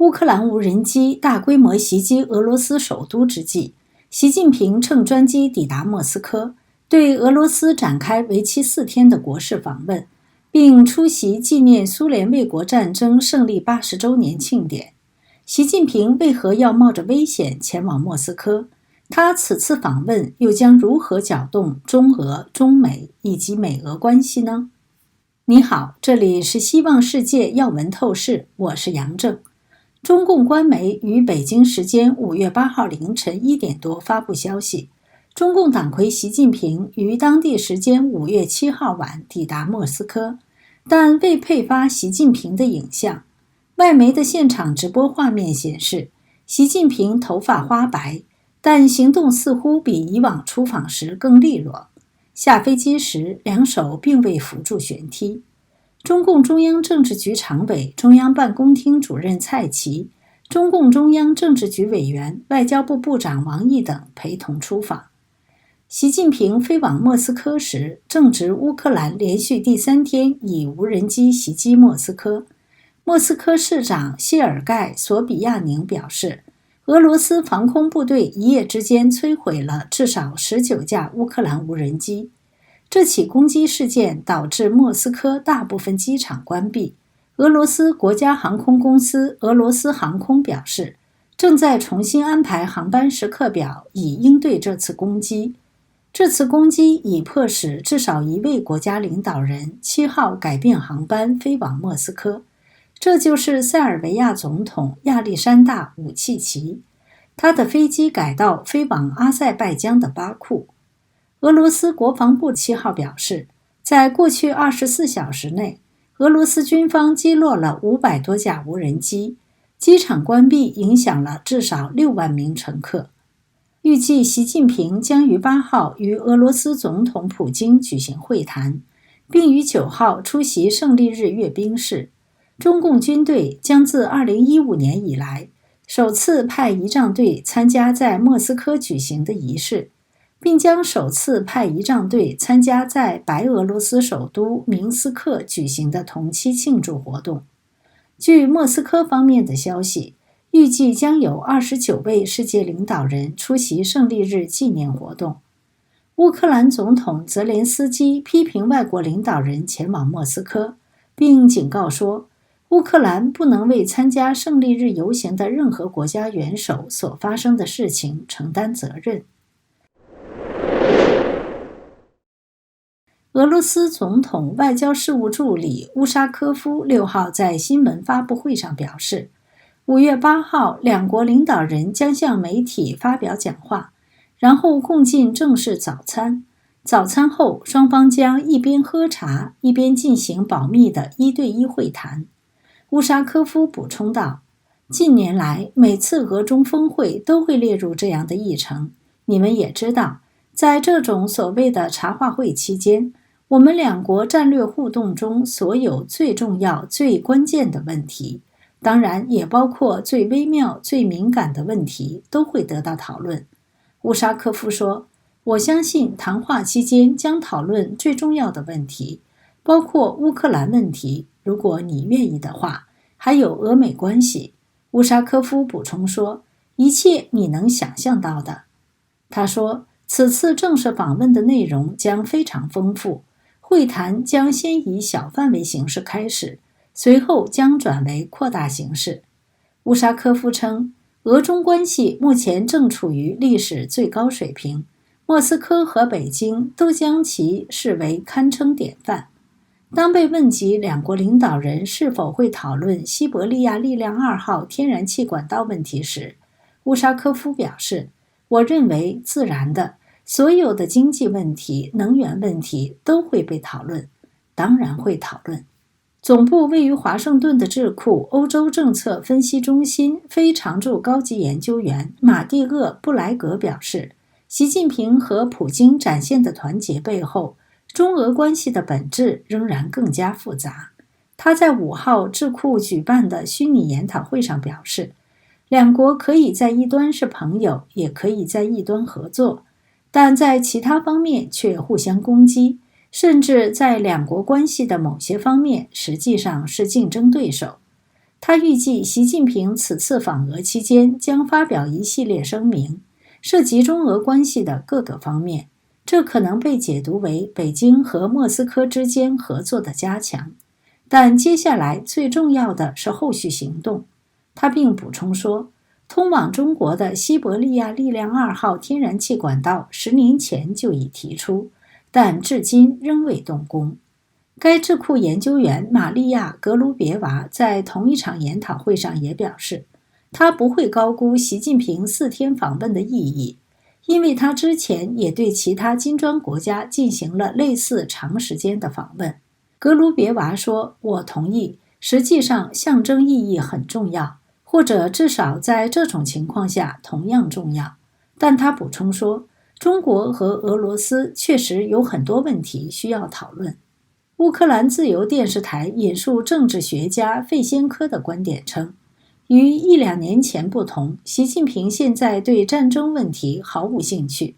乌克兰无人机大规模袭击俄罗斯首都之际，习近平乘专机抵达莫斯科，对俄罗斯展开为期4天的国事访问，并出席纪念苏联卫国战争胜利80周年庆典。习近平为何要冒着危险前往莫斯科？他此次访问又将如何搅动中俄、中美以及美俄关系呢？你好，这里是希望世界要闻透视，我是杨正。中共官媒于北京时间5月8号凌晨1点多发布消息，中共党魁习近平于当地时间5月7号晚抵达莫斯科，但未配发习近平的影像。外媒的现场直播画面显示，习近平头发花白，但行动似乎比以往出访时更利落。下飞机时，两手并未扶住舷梯。中共中央政治局常委、中央办公厅主任蔡奇、中共中央政治局委员、外交部部长王毅等陪同出访。习近平飞往莫斯科时，正值乌克兰连续第3天以无人机袭击莫斯科。莫斯科市长谢尔盖·索比亚宁表示，俄罗斯防空部队一夜之间摧毁了至少19架乌克兰无人机。这起攻击事件导致莫斯科大部分机场关闭。俄罗斯国家航空公司俄罗斯航空表示，正在重新安排航班时刻表，以应对这次攻击。这次攻击已迫使至少1位国家领导人7号改变航班飞往莫斯科。这就是塞尔维亚总统亚历山大·武契奇，他的飞机改道飞往阿塞拜疆的巴库。俄罗斯国防部7号表示，在过去24小时内，俄罗斯军方击落了500多架无人机，机场关闭影响了至少6万名乘客。预计习近平将于8号与俄罗斯总统普京举行会谈，并于9号出席胜利日阅兵式。中共军队将自2015年以来首次派仪仗队参加在莫斯科举行的仪式，并将首次派仪仗队参加在白俄罗斯首都明斯克举行的同期庆祝活动。据莫斯科方面的消息，预计将有29位世界领导人出席胜利日纪念活动。乌克兰总统泽连斯基批评外国领导人前往莫斯科，并警告说，乌克兰不能为参加胜利日游行的任何国家元首所发生的事情承担责任。俄罗斯总统外交事务助理乌沙科夫6号在新闻发布会上表示，5月8号两国领导人将向媒体发表讲话，然后共进正式早餐。早餐后，双方将一边喝茶，一边进行保密的1对1会谈。乌沙科夫补充道，近年来每次俄中峰会都会列入这样的议程。你们也知道，在这种所谓的茶话会期间，我们两国战略互动中所有最重要、最关键的问题，当然也包括最微妙、最敏感的问题，都会得到讨论。乌沙科夫说，我相信谈话期间将讨论最重要的问题，包括乌克兰问题，如果你愿意的话，还有俄美关系。乌沙科夫补充说，一切你能想象到的。他说，此次正式访问的内容将非常丰富，会谈将先以小范围形式开始，随后将转为扩大形式。乌沙科夫称，俄中关系目前正处于历史最高水平，莫斯科和北京都将其视为堪称典范。当被问及两国领导人是否会讨论西伯利亚力量2号天然气管道问题时，乌沙科夫表示，我认为自然的，所有的经济问题、能源问题都会被讨论，当然会讨论。总部位于华盛顿的智库欧洲政策分析中心非常驻高级研究员马蒂厄·布莱格表示，习近平和普京展现的团结背后，中俄关系的本质仍然更加复杂。他在5号智库举办的虚拟研讨会上表示，两国可以在一端是朋友，也可以在一端合作，但在其他方面却互相攻击，甚至在两国关系的某些方面实际上是竞争对手。他预计习近平此次访俄期间将发表一系列声明，涉及中俄关系的各个方面，这可能被解读为北京和莫斯科之间合作的加强。但接下来最重要的是后续行动。他并补充说，通往中国的西伯利亚力量2号天然气管道10年前就已提出，但至今仍未动工。该智库研究员玛利亚·格卢别娃在同一场研讨会上也表示，他不会高估习近平4天访问的意义，因为他之前也对其他金砖国家进行了类似长时间的访问。格卢别娃说，我同意，实际上象征意义很重要，或者至少在这种情况下同样重要。但他补充说，中国和俄罗斯确实有很多问题需要讨论。乌克兰自由电视台引述政治学家费先科的观点称，与1-2年前不同，习近平现在对战争问题毫无兴趣，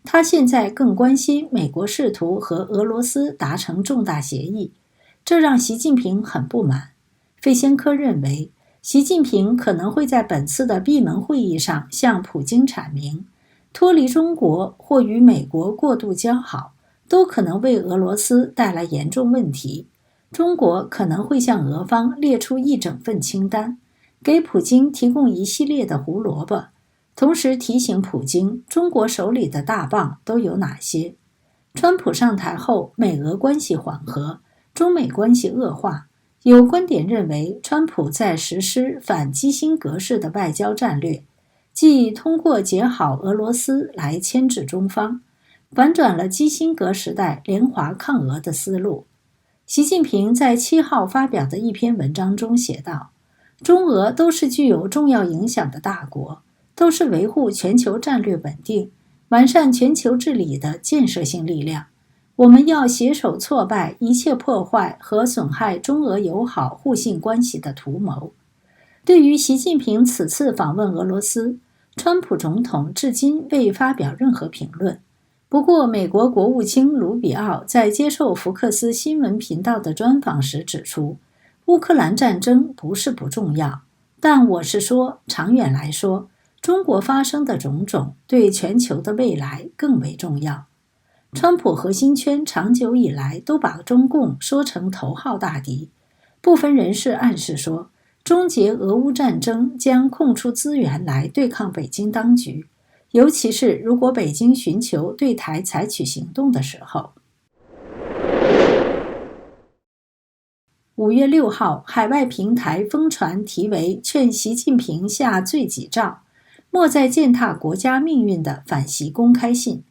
他现在更关心美国试图和俄罗斯达成重大协议，这让习近平很不满。费先科认为，习近平可能会在本次的闭门会议上向普京阐明，脱离中国或与美国过度交好都可能为俄罗斯带来严重问题。中国可能会向俄方列出一整份清单，给普京提供一系列的胡萝卜，同时提醒普京中国手里的大棒都有哪些。川普上台后，美俄关系缓和，中美关系恶化。有观点认为，川普在实施反基辛格式的外交战略，即通过结好俄罗斯来牵制中方，反转了基辛格时代联华抗俄的思路。习近平在7号发表的一篇文章中写道，中俄都是具有重要影响的大国，都是维护全球战略稳定、完善全球治理的建设性力量。我们要携手挫败一切破坏和损害中俄友好互信关系的图谋。对于习近平此次访问俄罗斯，川普总统至今未发表任何评论。不过，美国国务卿卢比奥在接受福克斯新闻频道的专访时指出，乌克兰战争不是不重要，但我是说，长远来说，中国发生的种种对全球的未来更为重要。川普核心圈长久以来都把中共说成头号大敌，部分人士暗示说，终结俄乌战争将空出资源来对抗北京当局，尤其是如果北京寻求对台采取行动的时候。5月6号，海外平台疯传题为劝习近平下罪己诏，莫再践踏国家命运的反习公开信。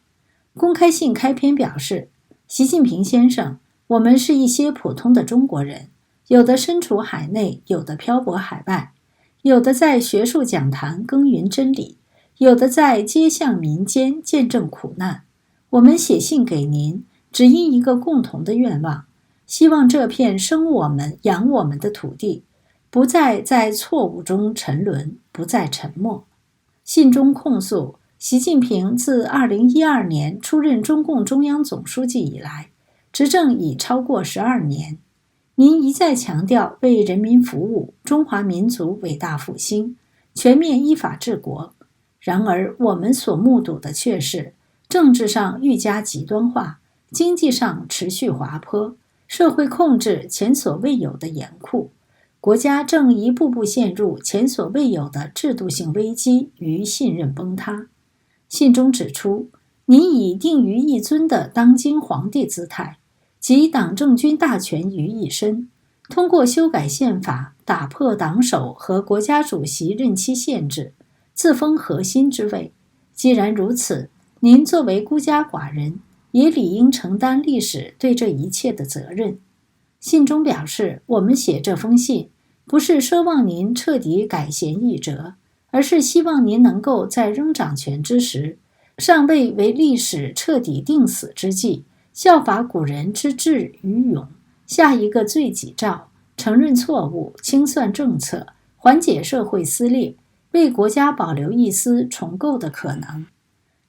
公开信开篇表示，习近平先生，我们是一些普通的中国人，有的身处海内，有的漂泊海外，有的在学术讲坛耕耘真理，有的在街巷民间见证苦难。我们写信给您，只因一个共同的愿望，希望这片生我们养我们的土地不再在错误中沉沦，不再沉默。信中控诉，习近平自2012年出任中共中央总书记以来，执政已超过12年。您一再强调为人民服务、中华民族伟大复兴、全面依法治国。然而，我们所目睹的却是政治上愈加极端化，经济上持续滑坡，社会控制前所未有的严酷，国家正一步步陷入前所未有的制度性危机与信任崩塌。信中指出，您以定于一尊的当今皇帝姿态，集党政军大权于一身，通过修改宪法打破党首和国家主席任期限制，自封核心之位。既然如此，您作为孤家寡人，也理应承担历史对这一切的责任。信中表示，我们写这封信，不是奢望您彻底改弦易辙，而是希望您能够在仍掌权之时，尚未为历史彻底定死之际，效法古人之智与勇，下一个罪己诏，承认错误，清算政策，缓解社会撕裂，为国家保留一丝重构的可能。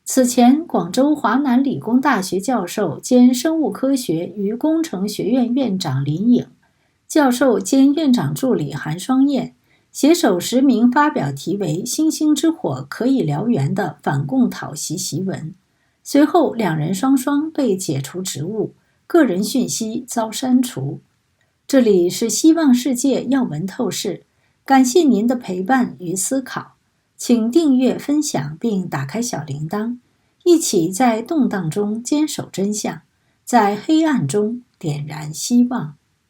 此前，广州华南理工大学教授兼生物科学与工程学院院长林颖，教授兼院长助理韩双燕携手实名发表题为《星星之火可以燎原》的反共讨袭檄文。随后两人双双被解除职务，个人讯息遭删除。这里是希望世界要闻透视，感谢您的陪伴与思考，请订阅、分享并打开小铃铛，一起在动荡中坚守真相，在黑暗中点燃希望。